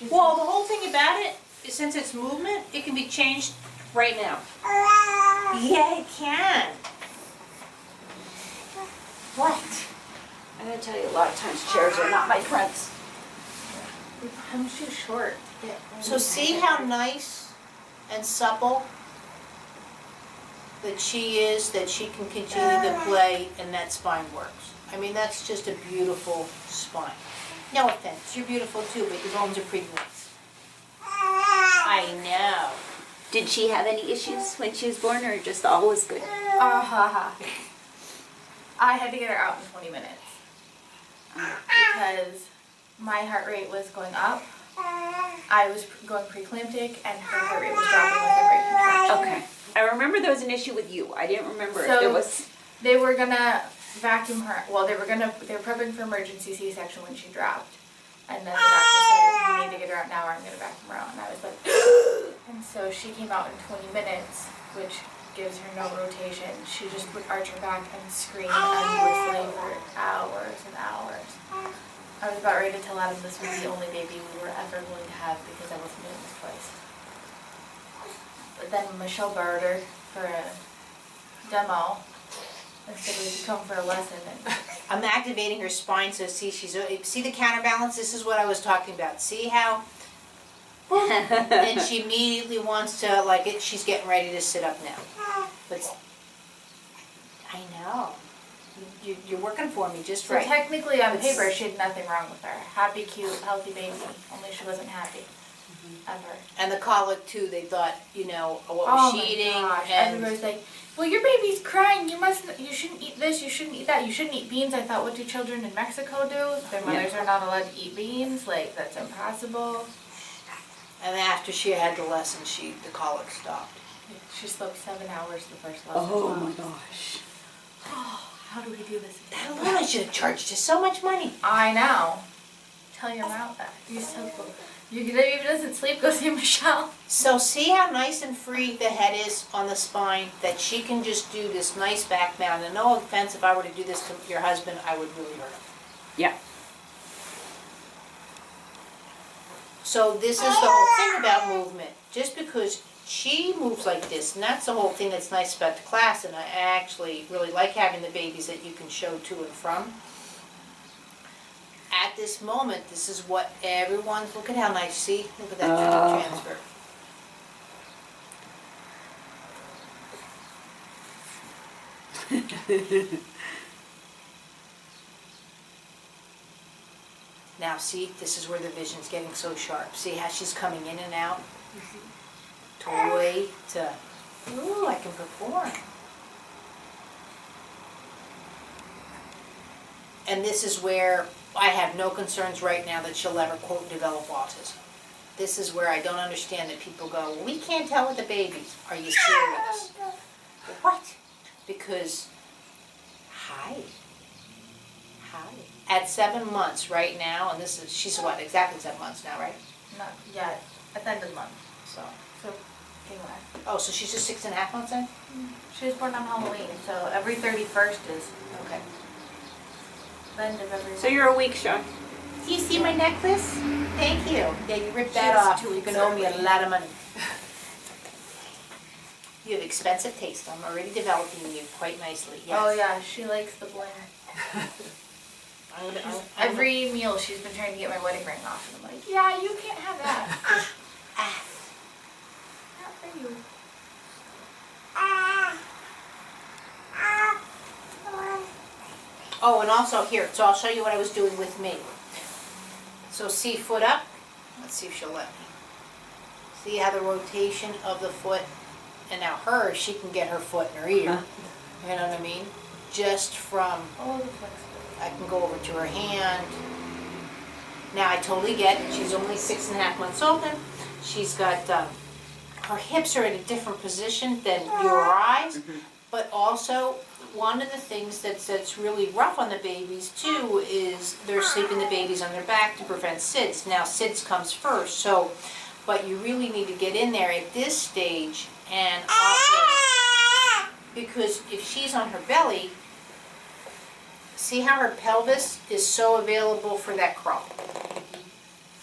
Well, the whole thing about it is since it's movement, it can be changed right now. Yeah, it can. What? I'm gonna tell you, a lot of times chairs are not my friends. I'm too short. So see how nice and supple that she is, that she can continue to play and that spine works. I mean, that's just a beautiful spine. No offense, you're beautiful too, but your bones are pretty nice. I know. Did she have any issues when she was born, or just always good? I had to get her out in 20 minutes because my heart rate was going up. I was going preeclamptic and her heart rate was dropping with every contraction. Okay. I remember there was an issue with you. I didn't remember if So- there was. They were gonna vacuum her. Well, they were prepping for emergency C-section when she dropped. And then the doctor said, you need to get her out now or I'm gonna vacuum her out. And I was like, and so she came out in 20 minutes, which gives her no rotation. She just would arch her back and scream endlessly for hours and hours. I was about ready to tell Adam this was the only baby we were ever going to have because I wasn't doing this twice. But then Michelle borrowed her for a demo and said we could come for a lesson. And I'm activating her spine, so see see the counterbalance? This is what I was talking about. See how? And she immediately wants to, like, she's getting ready to sit up now. But I know. You're working for me just so right. technically on paper she had nothing wrong with her. Happy, cute, healthy baby. Only she wasn't happy. Ever. And the colic too, they thought, you know, what Oh was my she eating? gosh. And Everybody's like, well, your baby's crying. You shouldn't eat this. You shouldn't eat that. You shouldn't eat beans. I thought, what do children in Mexico do? Their mothers are not allowed to eat beans. Like, that's impossible. And after she had the lesson, the colic stopped. She slept 7 hours the first lesson. Oh my gosh. How do we do this? That alone, I should have charged you so much money. I know. Tell your mouth that. You're so cool. Your baby doesn't sleep, go see Michelle. So see how nice and free the head is on the spine, that she can just do this nice back mound. And no offense, if I were to do this to your husband, I would really hurt him. Yeah. So this is the whole thing about movement. Just because she moves like this, and that's the whole thing that's nice about the class, and I actually really like having the babies that you can show to and from. At this moment, this is what everyone's, look at how nice, see? Look at that transfer. Now see, this is where the vision's getting so sharp. See how she's coming in and out? Toy to, ooh, I can perform. And this is where I have no concerns right now that she'll ever, quote, develop autism. This is where I don't understand that people go, well, we can't tell with the babies. Are you serious? What? Because, hi. At 7 months right now, and this is, she's what, exactly 7 months now, right? Not yet. At the end of the month. So anyway. Oh, so she's just 6.5 months in? She was born on Halloween, so every 31st is Okay. the end of every So you're a week, Sean. Do you see my necklace? Thank you. Yeah, you ripped that She's off. 2 You weeks can owe me a early. lot of money. You have expensive taste. I'm already developing you quite nicely. Yes. Oh yeah, she likes the bling. I'm gonna- Every meal she's been trying to get my wedding ring off, and I'm like, yeah, you can't have that. Not for you. Oh, and also here, so I'll show you what I was doing with me. So see foot up. Let's see if she'll let me. See how the rotation of the foot, and now her, she can get her foot in her ear. You know what I mean? Just from, Oh, the flexibility. I can go over to her hand. Now I totally get it. She's only 6.5 months old. And she's got, her hips are in a different position than your eyes. But also, one of the things that's really rough on the babies too is they're sleeping the babies on their back to prevent SIDS. Now SIDS comes first, so, but you really need to get in there at this stage and also, because if she's on her belly, see how her pelvis is so available for that crawl?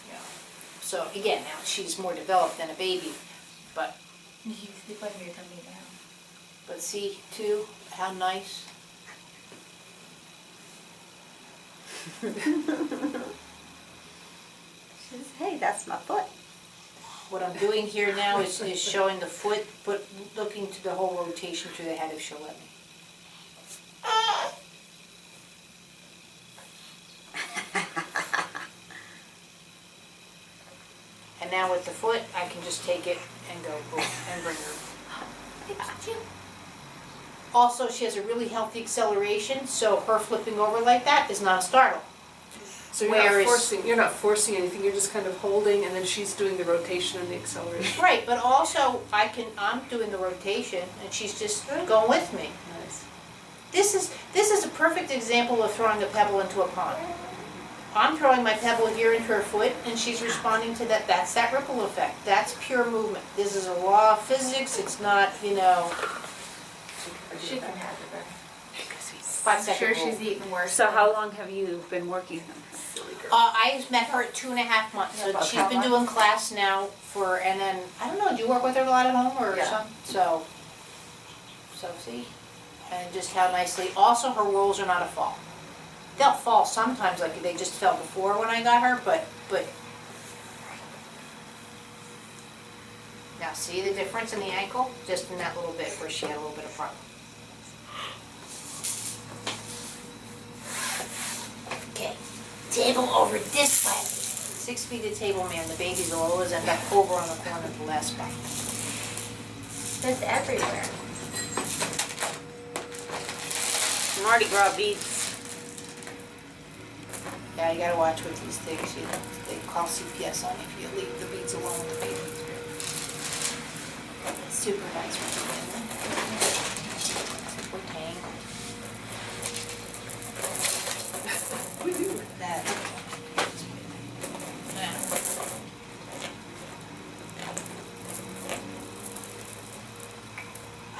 Yeah. So again, now she's more developed than a baby, but You sleep on your tummy now. see too, how nice. She says, hey, that's my foot. What I'm doing here now is showing the foot, but looking to the whole rotation through the head if she'll let me. And now with the foot, I can just take it and go boom, and bring her. Also, she has a really healthy acceleration, so her flipping over like that is not a startle. So you're not forcing anything, you're just kind of holding and then she's doing the rotation and the acceleration. Right, but also I'm doing the rotation and she's just going with me. Nice. This is a perfect example of throwing a pebble into a pond. I'm throwing my pebble here into her foot and she's responding to that. That's that ripple effect. That's pure movement. This is a law of physics. It's not, She can have it back. 5 I'm second sure rule. she's eaten worse. So how long have you been working on this? Silly girl. I met her at 2.5 months, so Yeah, about she's how been long? doing class now for, and then, I don't know, do you work with her a lot at home or Yeah. something? So see, and just how nicely, also her rolls are not a fall. They'll fall sometimes, like they just fell before when I got her, but. Now see the difference in the ankle? Just in that little bit where she had a little bit of problem. Okay, table over this way. 6 feet of table, man, the babies will always end up over on the corner of the last spot. It's everywhere. Mardi Gras beads. Yeah, you gotta watch with these things, you know, they call CPS on you if you leave the beads alone with the babies. Supervise what you're doing. We're tangled. That. Yeah.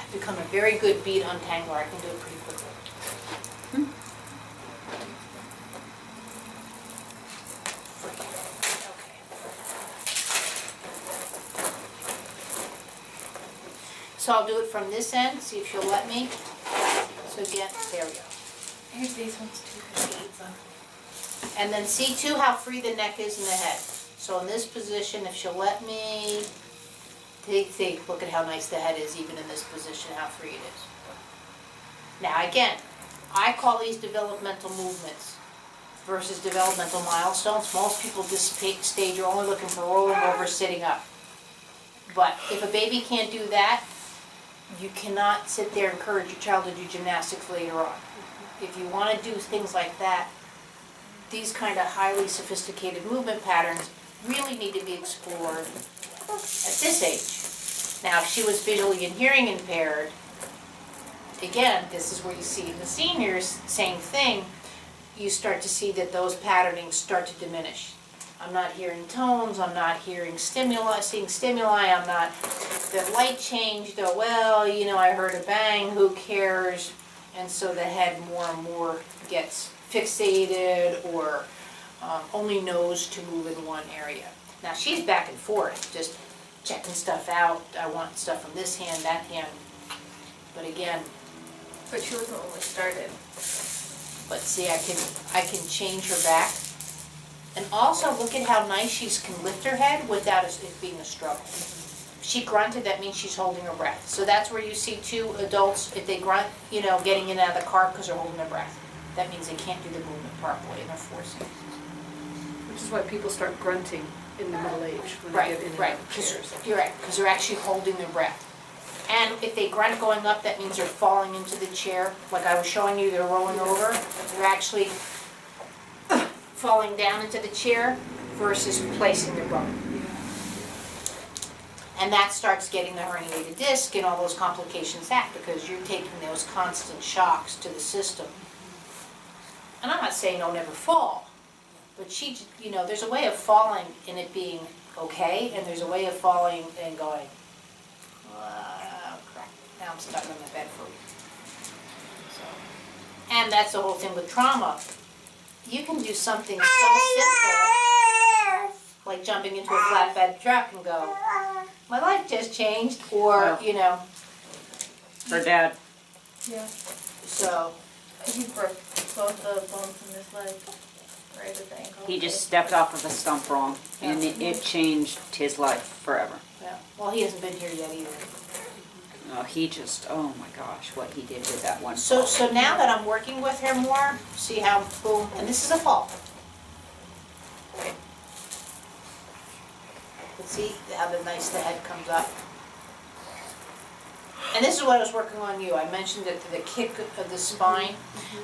I've become a very good bead untangler. I can do it pretty quickly. So I'll do it from this end, see if she'll let me. So again, there we go. Here's these ones too. And then see too how free the neck is in the head. So in this position, if she'll let me, see, look at how nice the head is even in this position, how free it is. Now again, I call these developmental movements versus developmental milestones. Most people at this stage are only looking for rolling over, sitting up. But if a baby can't do that, you cannot sit there and encourage your child to do gymnastics later on. If you want to do things like that, these kind of highly sophisticated movement patterns really need to be explored at this age. Now, if she was visually and hearing impaired, again, this is where you see in the seniors, same thing, you start to see that those patternings start to diminish. I'm not hearing tones, I'm not hearing stimuli, seeing stimuli, I'm not, the light changed, oh well, you know, I heard a bang, who cares? And so the head more and more gets fixated or only knows to move in one area. Now she's back and forth, just checking stuff out, I want stuff from this hand, that hand. But again, But she wasn't when we started. but see, I can change her back. And also, look at how nice she can lift her head without it being a struggle. If she grunted, that means she's holding her breath. So that's where you see two adults, if they grunt, you know, getting in and out of the car because they're holding their breath. That means they can't do the movement properly and they're forcing. Which is why people start grunting in the middle age when they Right, get in and right, out of 'cause chairs. you're right, because they're actually holding their breath. And if they grunt going up, that means they're falling into the chair. Like I was showing you, they're rolling over. They're actually falling down into the chair versus placing their bum. And that starts getting the herniated disc and all those complications back because you're taking those constant shocks to the system. And I'm not saying don't ever fall, but you know, there's a way of falling and it being okay, and there's a way of falling and going, oh crap, now I'm stuck on the bed for a week. So, and that's the whole thing with trauma. You can do something so simple. like jumping into a flatbed truck and go, my life just changed, or, you know, Her dad. Yeah. so. He broke both the bones in his leg, right at the ankle. He just stepped off of the stump wrong, and it changed his life forever. Yeah, well, he hasn't been here yet either. He just, oh my gosh, what he did with that one. So now that I'm working with her more, see how, boom, and this is a fall. But see how the head comes up. And this is what I was working on you. I mentioned that the kick of the spine,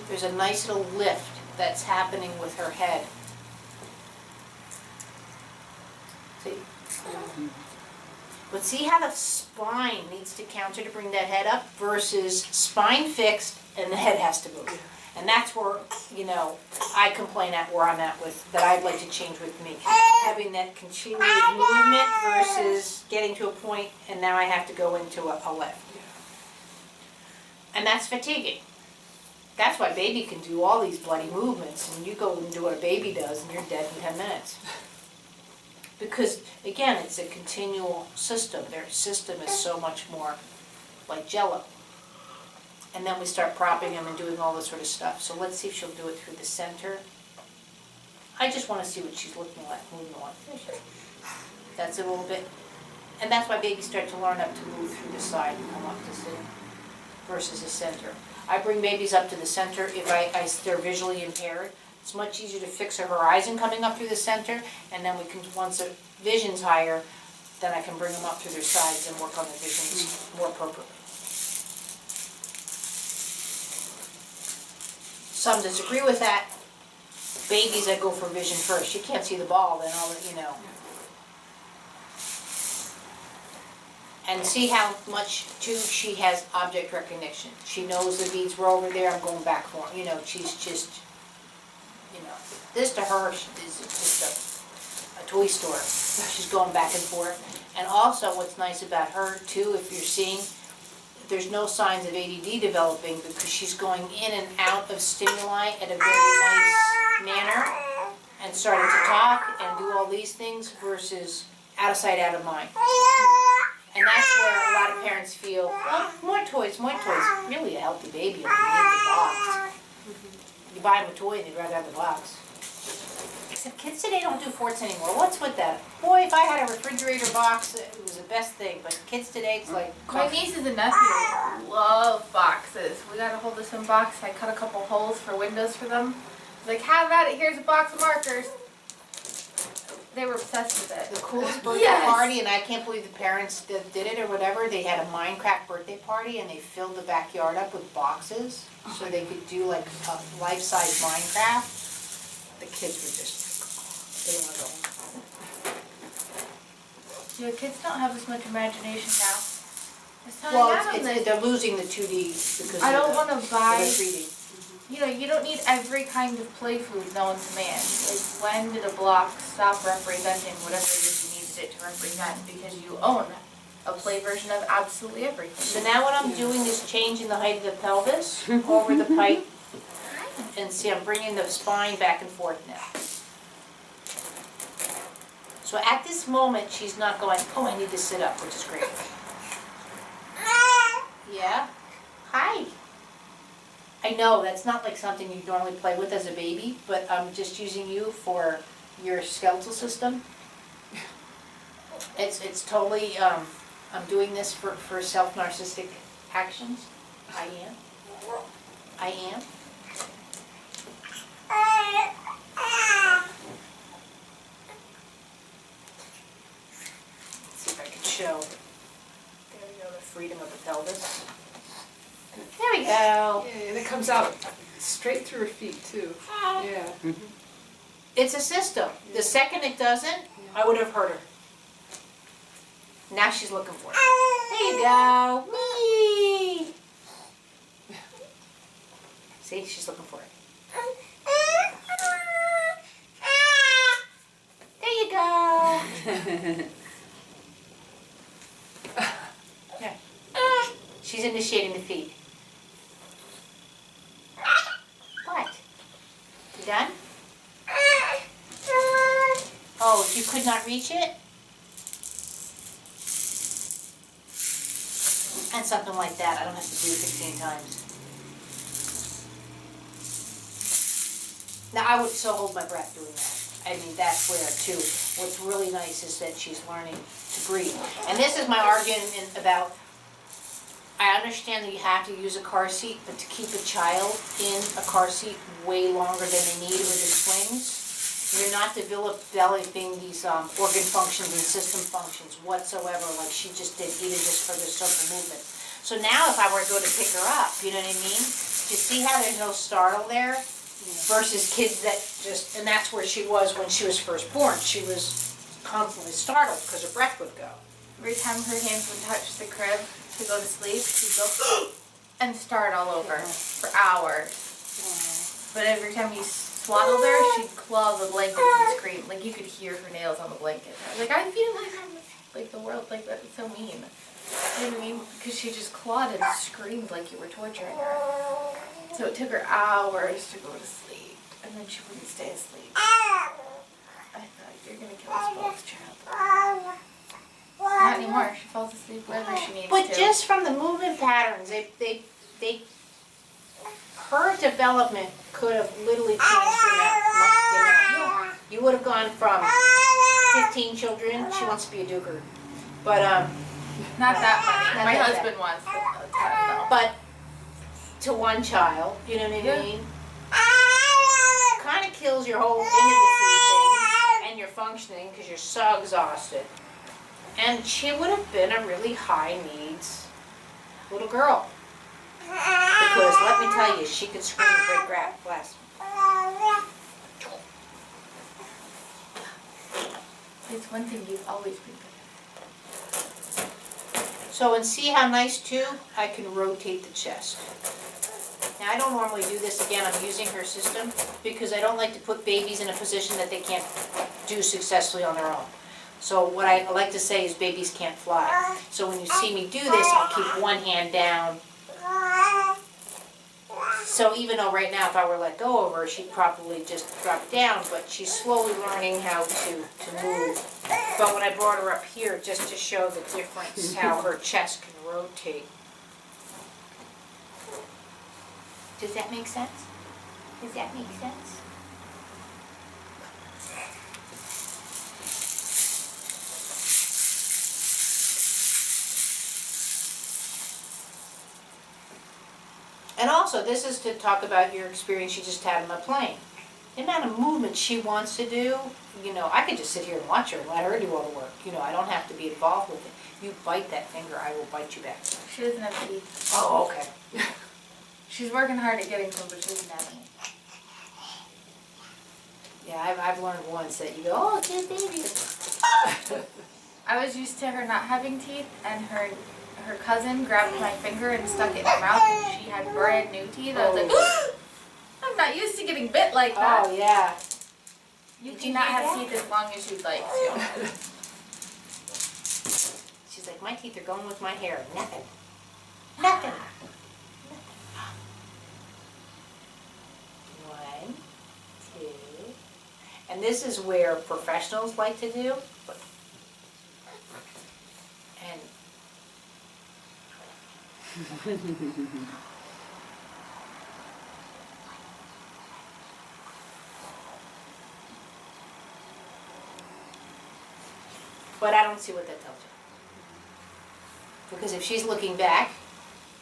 there's a nice little lift that's happening with her head. See? But see how the spine needs to counter to bring that head up versus spine fixed and the head has to move. And that's where, you know, I complain at where I'm at with, that I'd like to change with me. Having that continued movement versus getting to a point and now I have to go into a lift. And that's fatiguing. That's why baby can do all these bloody movements and you go and do what a baby does and you're dead in 10 minutes. Because, again, it's a continual system. Their system is so much more like Jell-O. And then we start propping them and doing all this sort of stuff. So let's see if she'll do it through the center. I just want to see what she's looking like, moving on. That's a little bit. And that's why babies start to learn up to move through the side and come up to sit versus the center. I bring babies up to the center if they're visually impaired. It's much easier to fix a horizon coming up through the center, and then we can, once the vision's higher, then I can bring them up through their sides and work on the visions more appropriately. Some disagree with that. Babies that go for vision first, you can't see the ball, then all that, you know. And see how much, too, she has object recognition. She knows the beads were over there, I'm going back for them. You know, she's just, you know, this to her is just a toy store. She's going back and forth. And also what's nice about her, too, if you're seeing, there's no signs of ADD developing because she's going in and out of stimuli at a very nice manner and starting to talk and do all these things versus out of sight, out of mind. And that's where a lot of parents feel, well, more toys, more toys. Really a healthy baby only needs a box. You buy them a toy and they'd rather have the box. Except kids today don't do forts anymore. What's with that? Boy, if I had a refrigerator box, it was the best thing. But kids today, it's like... My nieces and nephews love boxes. We got a hold of some box. I cut a couple holes for windows for them. Like, have at it. Here's a box of markers. They were obsessed with it. The coolest birthday party, and I can't believe the parents that did it or whatever, they had a Minecraft birthday party and they filled the backyard up with boxes so they could do like a life-size Minecraft. The kids were just, they didn't want to go home. Yeah, kids don't have as much imagination now. They're losing the 2D because I don't of want to the buy, 3D. you know, you don't need every kind of play food known to man. Like, when did a block stop representing whatever it is you needed it to represent? Because you own a play version of absolutely everything. So now what I'm doing is changing the height of the pelvis over the pipe. And see, I'm bringing the spine back and forth now. So at this moment, she's not going, oh, I need to sit up, which is great. Yeah? Hi. I know, that's not like something you normally play with as a baby, but I'm just using you for your skeletal system. It's totally, I'm doing this for self-narcissistic actions. I am. I am. Let's see if I can show. There we go, the freedom of the pelvis. There we go. Yeah, and it comes out straight through her feet too. Yeah. It's a system. The second it doesn't, I would have hurt her. Now she's looking for it. There you go. Whee! See, she's looking for it. There you go. There. She's initiating the feed. What? You done? Oh, you could not reach it? And something like that, I don't have to do it 15 times. Now, I would so hold my breath doing that. I mean, that's where too, what's really nice is that she's learning to breathe. And this is my argument about, I understand that you have to use a car seat, but to keep a child in a car seat way longer than they need with the swings, you're not developing these organ functions and system functions whatsoever, like she just did, even just for the simple movement. So now if I were to go to pick her up, you know what I mean? Do you see how there's no startle there? Versus kids that just, and that's where she was when she was first born. She was constantly startled because her breath would go. Every time her hands would touch the crib to go to sleep, she'd go and start all over for hours. But every time you swaddled her, she'd claw the blanket and scream. Like you could hear her nails on the blanket. I was like, I feel like I'm like the world, like that's so mean. You know what I mean? Because she just clawed and screamed like you were torturing her. So it took her hours to go to sleep, and then she wouldn't stay asleep. I thought, you're gonna kill us both, child. Not anymore. She falls asleep wherever she needs But to. just from the movement patterns, her development could have literally changed her now. You would have gone from 15 children, she wants to be a duker, but Not that many. Not My that husband wants a ton, though. but to one child, you know what I Yeah. mean? Kind of kills your whole intimacy thing and your functioning because you're so exhausted. And she would have been a really high needs little girl. Because let me tell you, she could scream and break glass. It's one thing you've always been good So, and see how nice too? I can rotate the chest. Now, I don't normally do this again, I'm using her system because I don't like to put babies in a position that they can't do successfully on their own. So what I like to say is babies can't fly. So when you see me do this, I'll keep one hand down. So even though right now if I were to let go of her, she'd probably just drop down, but she's slowly learning how to move. But when I brought her up here, just to show the difference, how her chest can rotate. Does that make sense? Does that make sense? And also, this is to talk about your experience you just had on the plane. The amount of movement she wants to do, you know, I could just sit here and watch her and let her do all the work. You know, I don't have to be involved with it. You bite that finger, I will bite you back. She doesn't have teeth. Oh, okay. She's working hard at getting some, but she doesn't have any. Yeah, I've learned once that you go, oh, cute baby. I was used to her not having teeth, and her cousin grabbed my finger and stuck it in her mouth, and she had brand new teeth. I was like, I'm not used to getting bit like that. Oh, yeah. You Did can you not do have that? teeth as long as you'd like to. She's like, my teeth are going with my hair. Nothing. Nothing. One, two. And this is where professionals like to do. And but I don't see what that tells you. Because if she's looking back,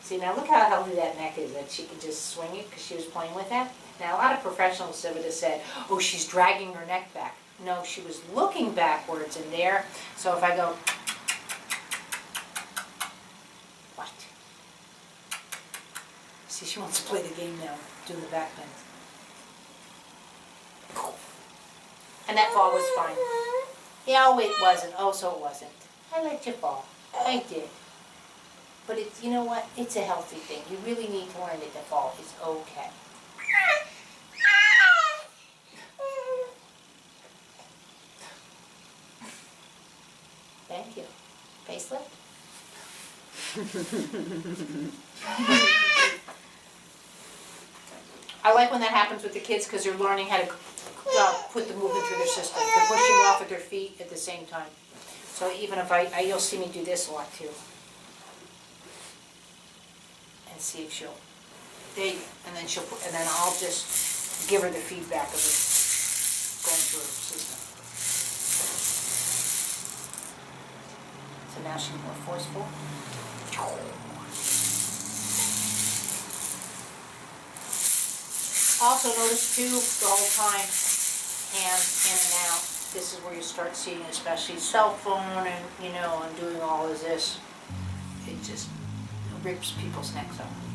see now look how healthy that neck is, that she can just swing it because she was playing with that. Now a lot of professionals would have said, oh, she's dragging her neck back. No, she was looking backwards in there. So if I go, what? See, she wants to play the game now, doing the back bend. And that fall was fine. Yeah, oh, it wasn't. Oh, so it wasn't. I let you fall. I did. But it's, you know what? It's a healthy thing. You really need to learn that the fall is okay. Thank you. Facelift? I like when that happens with the kids because they're learning how to put the movement through their system. They're pushing off with their feet at the same time. So even if you'll see me do this a lot too. And see if she'll, there you go. And then and then I'll just give her the feedback of it going through her system. So now she's more forceful. Also notice too, the whole time, hands in and out. This is where you start seeing especially cell phone and, and doing all of this. It just rips people's necks off.